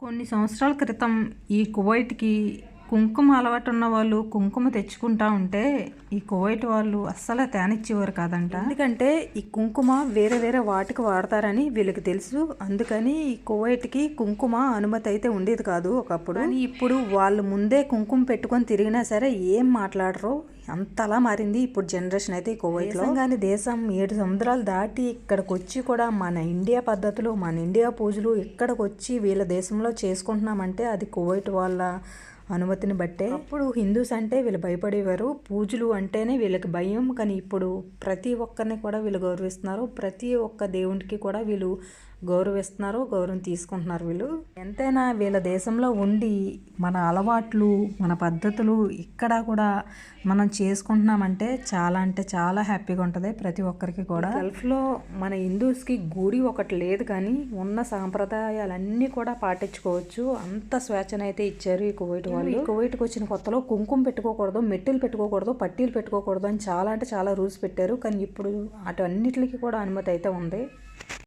కొన్ని సంవత్సరాల క్రితం ఈ కువైట్‌కి కుంకుమ అలవాటు ఉన్న వాళ్ళు కుంకుమ తెచ్చుకుంటా ఉంటే, ఈ కువైట్ వాళ్ళు అస్సలు తేనిచ్చేవారు కాదంట. ఎందుకంటే ఈ కుంకుమ వేరే వేరే వాటికి వాడతారని వీళ్ళకి తెలుసు. అందుకని ఈ కువైట్‌కి కుంకుమ అనుమతి అయితే ఉండేది కాదు ఒకప్పుడు. కానీ ఇప్పుడు వాళ్ళు ముందే కుంకుమ పెట్టుకొని తిరిగినా సరే ఏం మాట్లాడరు. అంతలా మారింది ఇప్పుడు జనరేషన్ అయితే ఈ కువైట్లో. కానీ దేశం 7 సముద్రాలు దాటి ఇక్కడికి వచ్చి కూడా మన ఇండియా పద్ధతులు, మన ఇండియా పూజలు ఇక్కడికి వచ్చి వీళ్ళ దేశంలో చేసుకుంటున్నామంటే అది కువైట్ వాళ్ళ అనుమతిని బట్టే. అప్పుడు హిందూస్ అంటే వీళ్ళు భయపడేవారు, పూజలు అంటేనే వీళ్ళకి భయం. కానీ ఇప్పుడు ప్రతి ఒక్కరిని కూడా వీళ్ళు గౌరవిస్తున్నారు, ప్రతి ఒక్క దేవునికి కూడా వీళ్ళు గౌరవిస్తున్నారు, గౌరవం తీసుకుంటున్నారు. వీళ్ళు ఎంతైనా వీళ్ళ దేశంలో ఉండి మన అలవాట్లు, మన పద్ధతులు ఇక్కడ కూడా మనం చేసుకుంటున్నామంటే చాలా అంటే చాలా హ్యాపీగా ఉంటుంది ప్రతి ఒక్కరికి కూడా. గల్ఫ్లో మన హిందూస్కి గుడి ఒకటి లేదు, కానీ ఉన్న సాంప్రదాయాలన్నీ కూడా పాటించుకోవచ్చు. అంత స్వేచ్ఛనైతే ఇచ్చారు ఈ కువైట్ వాళ్ళు. ఈ కువైట్కి వచ్చిన కొత్తలో కుంకుమ పెట్టుకోకూడదు, మెట్టెలు పెట్టుకోకూడదు, పట్టీలు పెట్టుకోకూడదు అని చాలా అంటే చాలా రూల్స్ పెట్టారు. కానీ ఇప్పుడు అటు అన్నిటికీ కూడా అనుమతి అయితే ఉంది.